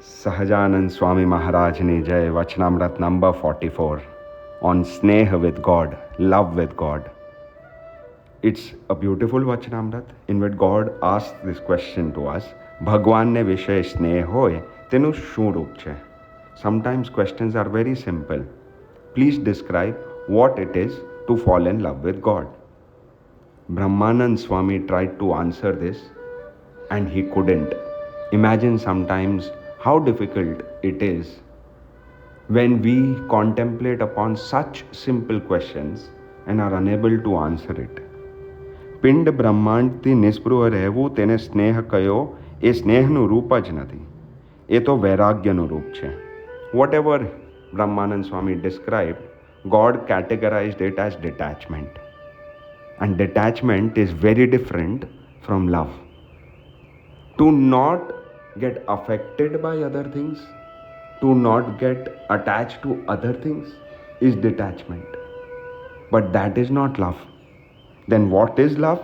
Sahajanand Swami Maharajni Jai, Vachnamrut number 44 on Sneha with God, love with God. It's a beautiful Vachnamrut in which God asks this question to us. Bhagwan ne વિષય સ્નેહ હોય તેનું શું રૂપ છે? Sometimes questions are very simple. Please describe what it is to fall in love with God. Brahmanand Swami tried to answer this and he couldn't. Imagine sometimes how difficult it is when we contemplate upon such simple questions and are unable to answer it. પિંડ બ્રહ્માંડથી નિસ્પૃહ રહેવું તેને સ્નેહ કયો એ સ્નેહનું રૂપ જ નથી, એ તો વૈરાગ્યનું રૂપ છે. Whatever Brahmanand Swami described, God categorized it as detachment. And detachment is very different from love. To not get affected by other things, to not get attached to other things is detachment. But that is not love. Then what is love?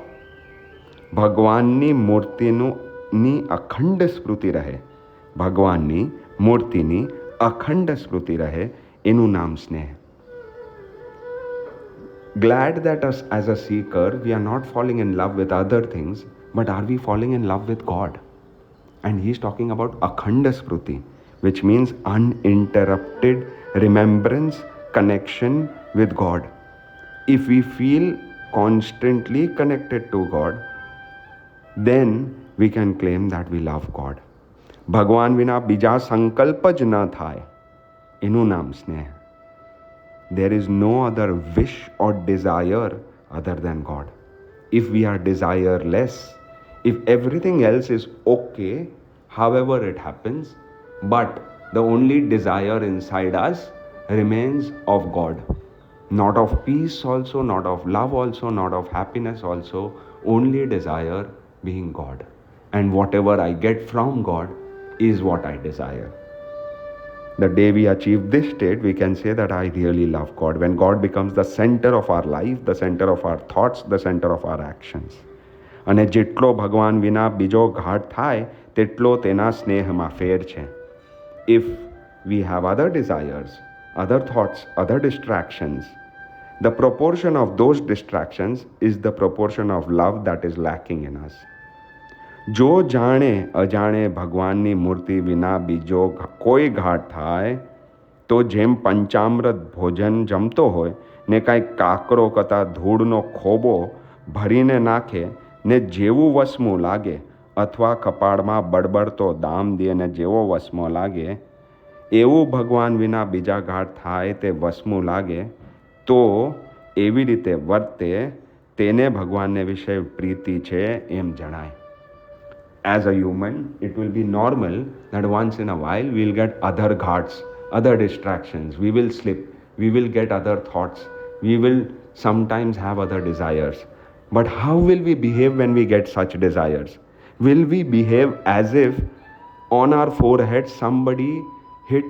ભગવાનની મૂર્તિની અખંડ સ્મૃતિ રહે, ભગવાનની મૂર્તિની અખંડ સ્મૃતિ રહે, એનું નામ સ્નેહ. Glad that us as a seeker, we are not falling in love with other things, but are we falling in love with God? And he is talking about akhanda smriti, which means uninterrupted remembrance, connection with God. If we feel constantly connected to God, then we can claim that we love God. ભગવાન વિના બીજા સંકલ્પ જ ન થાય, એનું નામ સ્નેહ. There is no other wish or desire other than God. If we are desireless, if everything else is okay, however it happens, but the only desire inside us remains of God. Not of peace also, not of love also, not of happiness also, only desire being God. And whatever I get from God is what I desire. The day we achieve this state, we can say that I really love God. When God becomes the center of our life, the center of our thoughts, the center of our actions. અને જેટલો ભગવાન વિના બીજો ઘાટ થાય તેટલો તેના સ્નેહમાં ફેર છે. If we have other desires, other thoughts, other distractions, the proportion of those distractions is the proportion of love that is lacking in us. જો જાણે અજાણે ભગવાનની મૂર્તિ વિના બીજો કોઈ ઘાટ થાય તો જેમ પંચામૃત ભોજન જમતો હોય ને કાંઈ કાકરો કતા ધૂળનો ખોબો ભરીને નાખે ને જેવું વસમું લાગે, અથવા કપાળમાં બળબડતો દામ દે ને જેવો વસમો લાગે, એવું ભગવાન વિના બીજા ઘાટ થાય તે વસમું લાગે, તો એવી રીતે વર્તે તેને ભગવાનને વિશે પ્રીતિ છે એમ જણાય. As a human, it will be normal that once in a while we will get other ghats, other distractions, we will slip, we will get other thoughts, we will sometimes have other desires. But how will we behave when we get such desires? Will we behave as if on our forehead somebody hit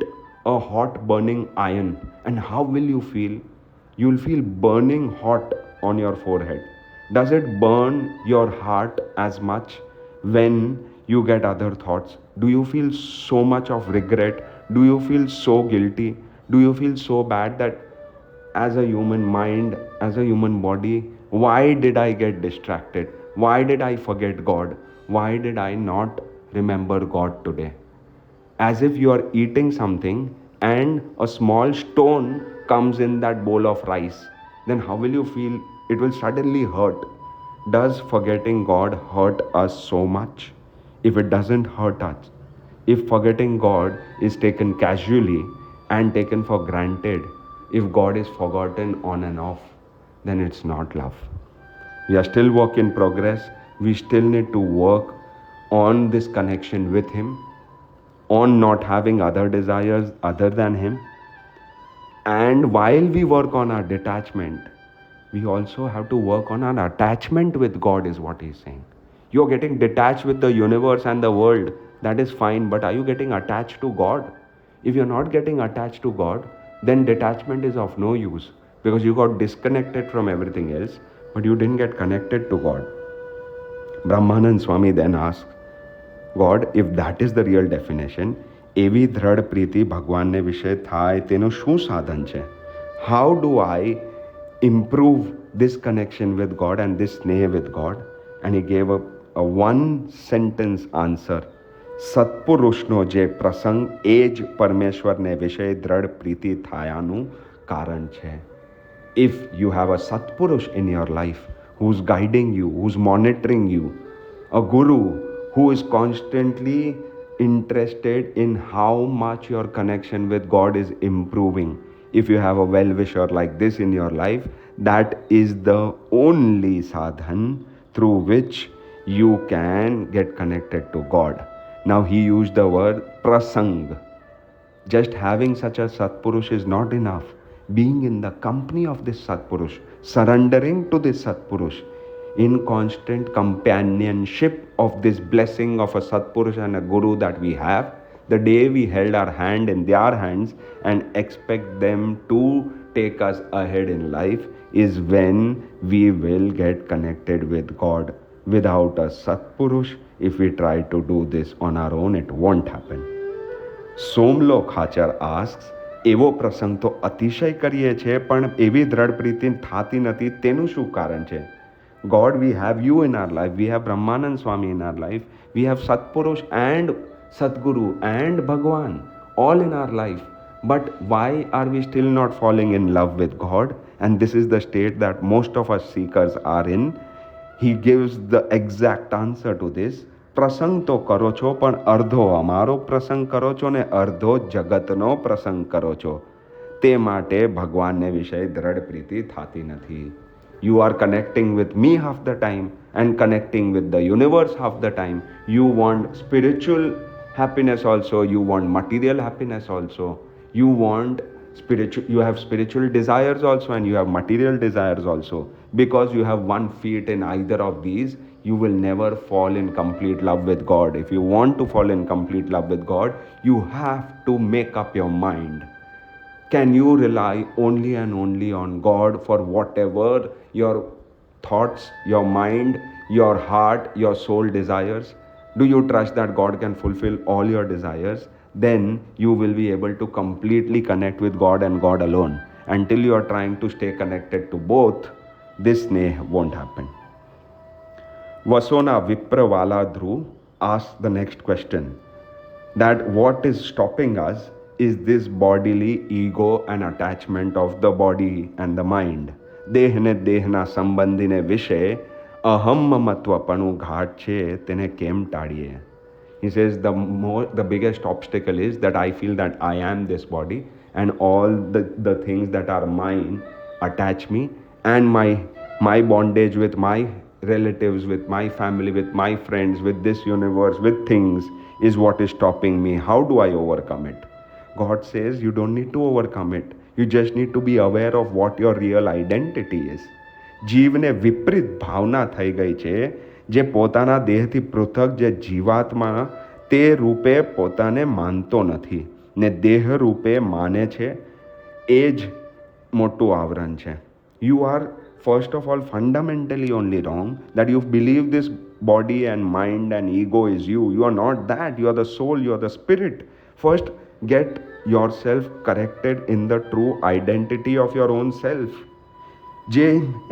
a hot burning iron? And how will you feel? You will feel burning hot on your forehead. Does it burn your heart as much when you get other thoughts? Do you feel so much of regret? Do you feel so guilty? Do you feel so bad that as a human mind, as a human body, why did I get distracted? Why did I forget God? Why did I not remember God today? As if you are eating something and a small stone comes in that bowl of rice, then how will you feel? It will suddenly hurt. Does forgetting God hurt us so much? If it doesn't hurt us, if forgetting God is taken casually and taken for granted, if God is forgotten on and off, then it's not love. We are still work in progress. We still need to work on this connection with Him, on not having other desires other than Him. And while we work on our detachment, we also have to work on our attachment with God, is what he's saying. You're getting detached with the universe and the world, that is fine, but are you getting attached to God? If you're not getting attached to God, then detachment is of no use, because you got disconnected from everything else, but you didn't get connected to God. Brahmanand Swami then asks, God, if that is the real definition, એવી દ્રઢ પ્રીતિ ભગવાનને વિશે થાય તેનું શું સાધન છે? How do I improve this connection with God and this sneha with God? And he gave a one sentence answer. સત્પુરુષનો જે પ્રસંગ એ જ પરમેશ્વરને વિશે દ્રઢ પ્રીતિ થયાનું કારણ છે. If you have a Satpurush in your life who's guiding you, who's monitoring you, a guru who is constantly interested in how much your connection with God is improving, if you have a well-wisher like this in your life, that is the only sadhan through which you can get connected to God. Now he used the word prasang. Just having such a Satpurush is not enough. Being in the company of this Satpurush, surrendering to this Satpurush, in constant companionship of this blessing of a Satpurush and a Guru that we have, the day we held our hand in their hands and expect them to take us ahead in life is when we will get connected with God. Without a Satpurush, if we try to do this on our own, it won't happen. સોમલો Khachar asks, એવો પ્રસંગ તો અતિશય કરીએ છીએ પણ એવી દ્રઢ પ્રીતિ થાતી નથી, તેનું શું કારણ છે? God, we have you in our life, we have Brahmanand Swami in our life, we have Satpurush and Satguru and Bhagwan all in our life. But why are we still not falling in love with God? And this is the state that most of us seekers are in. He gives the exact answer to this. પ્રસંગ તો કરો છો પણ અર્ધો અમારો પ્રસંગ કરો છો ને અર્ધો જગતનો પ્રસંગ કરો છો. તે માટે ભગવાનને વિશે દ્રઢ પ્રીતિ થાતી નથી. You are connecting with me half the time and connecting with the universe half the time. You want spiritual happiness also, you want material happiness also, you want you have spiritual desires also and you have material desires also. Because you have one feet in either of these, you will never fall in complete love with God. If you want to fall in complete love with God, you have to make up your mind. Can you rely only and only on God for whatever your thoughts, your mind, your heart, your soul desires? Do you trust that God can fulfill all your desires? Then you will be able to completely connect with God and God alone. Until you are trying to stay connected to both, this won't happen. Vasona Vipravala Dhru asks the next question, that what is stopping us is this bodily ego and attachment of the body and the mind. દેહને દેહના સંબંધીને વિશે અહમ મમત્વપણું ઘાટ છે, તેને કેમ ટાળીએ? He says the biggest obstacle is that I feel that I am this body and all the things that are mine attach me, and my bondage with my relatives, with my family, with my friends, with this universe, with things is what is stopping me. How do I overcome it? God says you don't need to overcome it. You just need to be aware of what your real identity is. જીવને વિપરીત ભાવના થઈ ગઈ છે, જે પોતાના દેહથી પૃથક જે જીવાત્મા તે રૂપે પોતાને માનતો નથી ને દેહ રૂપે માને છે, એ જ મોટું આવરણ છે. You are first of all fundamentally only wrong, that you believe this body and mind and ego is you. You are not that. You are the soul, you are the spirit. First get yourself corrected in the true identity of your own self.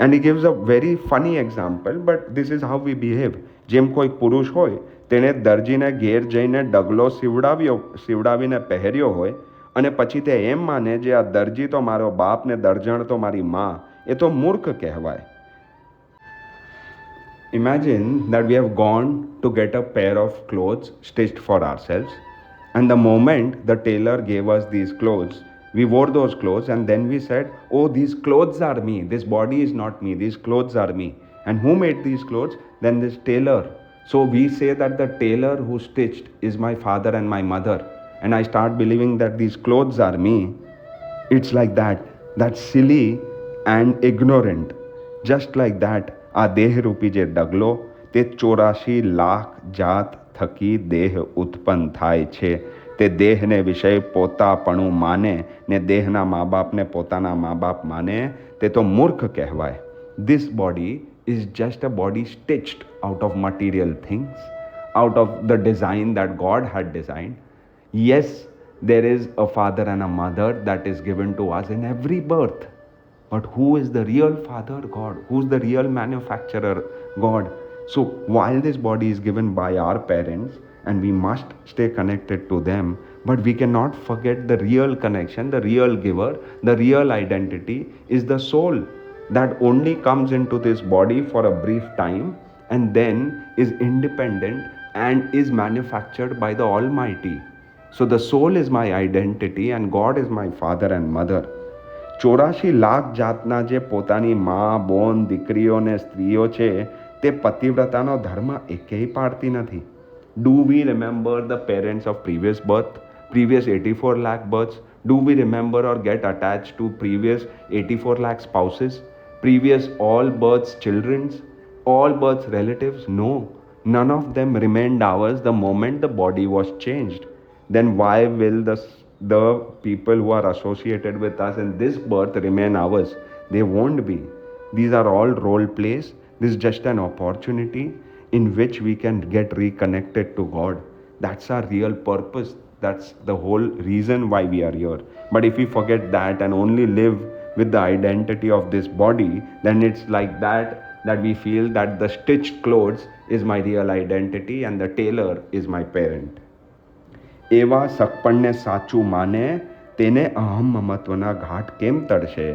And he gives a very funny example, but this is how we behave. જેમ કોઈ પુરુષ હોય તેણે દરજીને ઘેર જઈને ડગલો સીવડાવીને પહેર્યો હોય અને પછી તે એમ માને જે આ દરજી તો મારો બાપ ને દરજણ તો મારી મા, એ તો મૂર્ખ કહેવાય. Imagine that we have gone to get a pair of clothes stitched for ourselves, and the moment the tailor gave us these clothes, we wore those clothes and then we said, oh, these clothes are me, this body is not me, these clothes are me. And who made these clothes? Then this tailor. So we say that the tailor who stitched is my father and my mother, and I start believing that these clothes are me. It's like that. That's silly and ignorant. Just like that, આ દેહરૂપી જે ડગલો તે 84 લાખ જાત થકી દેહ ઉત્પન્ન થાય છે. તે દેહને વિષય પોતાપણું માને ને દેહના મા બાપને પોતાના મા બાપ માને, તે તો મૂર્ખ કહેવાય. This body is just a body stitched out of material things, out of the design that God had designed. Yes, there is a father and a mother that is given to us in every birth. But who is the real father? God. Who's the real manufacturer? God. So while this body is given by our parents and we must stay connected to them, but we cannot forget the real connection, the real giver, the real identity is the soul that only comes into this body for a brief time and then is independent and is manufactured by the Almighty. So the soul is my identity and God is my father and mother. 84 lakh જાતના જે પોતાની મા બોન દીકરીઓ ને સ્ત્રીઓ છે તે પતિવ્રતાનો ધર્મ એકેય પાળતી નથી. Do we remember the parents of previous 84 lakh births? Do we remember or get attached to previous 84 lakh spouses, previous all births children's, all births relatives? No, none of them remained ours the moment the body was changed. Then why will the people who are associated with us in this birth remain ours? They won't be. These are all role plays. This is just an opportunity in which we can get reconnected to God. That's our real purpose. That's the whole reason why we are here. But if we forget that and only live with the identity of this body, then it's like that we feel that the stitched clothes is my real identity and the tailor is my parent. એવા સગપણને સાચું માને તેને અહમ મમત્વના ઘાટ કેમ તડશે?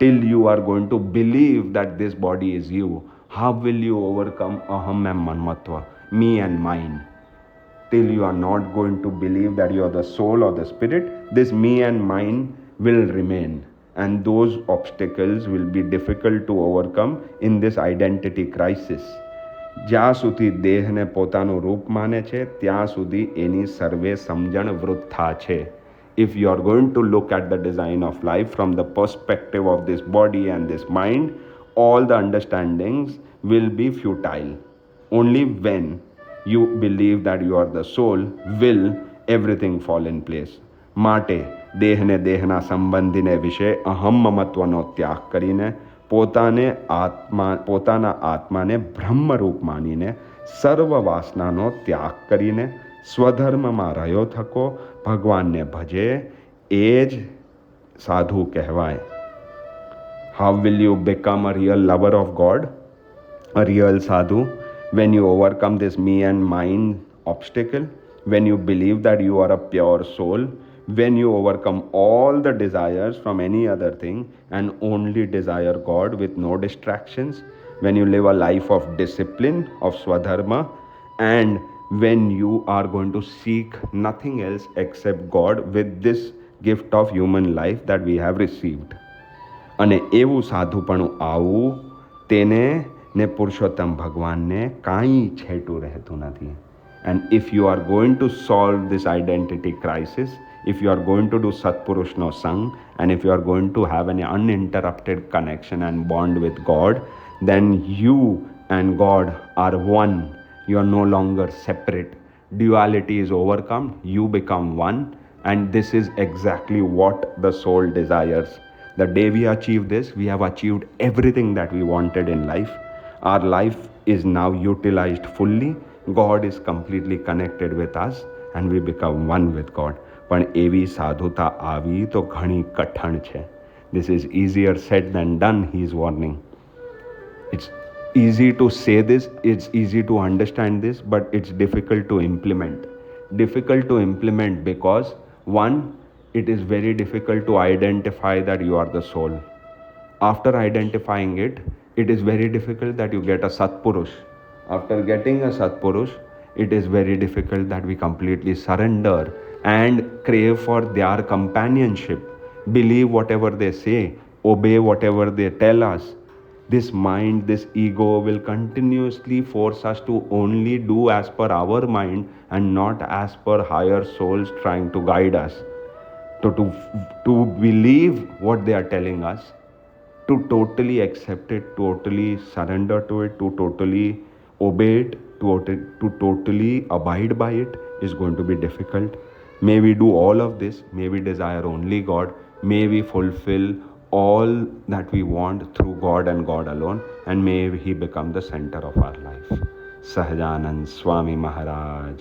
Till you are going to believe that this body is you, how will you overcome aham and mamatva, me and mine? Till you are not going to believe that you are the soul or the spirit, this me and mine will remain, and those obstacles will be difficult to overcome in this identity crisis. જ્યાં સુધી દેહને પોતાનું રૂપ માને છે ત્યાં સુધી એની સર્વે સમજણ વૃથા છે. If you are going to look at the design of life from the perspective of this body and this mind, all the understandings will be futile. Only when you believe that you are the soul will everything fall in place. માટે દેહને દેહના સંબંધીને વિશે અહમ મમત્વનો ત્યાગ કરીને પોતાના આત્માને બ્રહ્મરૂપ માનીને સર્વ વાસનાનો ત્યાગ કરીને સ્વધર્મમાં રહ્યો થકો ભગવાનને ભજે એ જ સાધુ કહેવાય. How will you become a real lover of God, a real sadhu? When you overcome this me and mine obstacle, when you believe that you are a pure soul, when you overcome all the desires from any other thing and only desire God with no distractions, when you live a life of discipline, of swadharma, and when you are going to seek nothing else except God with this gift of human life that we have received. અને એવું સાધુપણું આવું તેને ને પુરુષોત્તમ ભગવાનને કાંઈ છેટું રહેતું નથી. And if you are going to solve this identity crisis, if you are going to do Satpurush no Sang, and if you are going to have an uninterrupted connection and bond with God, then you and God are one. You are no longer separate. Duality is overcome. You become one. And this is exactly what the soul desires. The day we achieve this, we have achieved everything that we wanted in life. Our life is now utilized fully. God is completely connected with us and we become one with God. પણ એવી સાધુતા આવી તો ઘણી કઠણ છે. This is easier said than done, he is warning. It's easy to say this, it's easy to understand this, but it's difficult to implement. Difficult to implement because, one, it is very difficult to identify that you are the soul. After identifying it, it is very difficult that you get a Satpurush. After getting a Satpurush, it is very difficult that we completely surrender and crave for their companionship, believe whatever they say, obey whatever they tell us. This mind, this ego will continuously force us to only do as per our mind and not as per higher souls trying to guide us. To believe what they are telling us, to totally accept it, totally surrender to it, to totally obey it, to totally abide by it is going to be difficult. May we do all of this. May we desire only God. May we fulfill all that we want through God and God alone. And may He become the center of our life. Sahajanand Swami Maharaj.